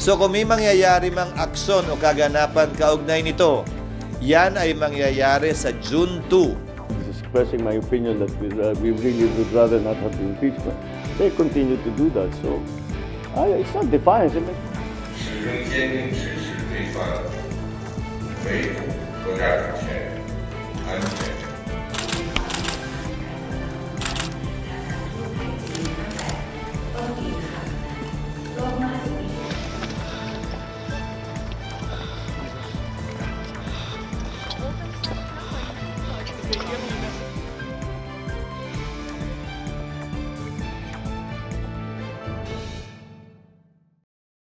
So kung may mangyayari mang aksyon o kaganapan kaugnay nito, yan ay mangyayari sa June 2. Expressing my opinion that we really would rather not have the impeachment. They continue to do that, so it's not defiance. 始终坚定支持对方维护国家主权、安全。300公里300公里300公里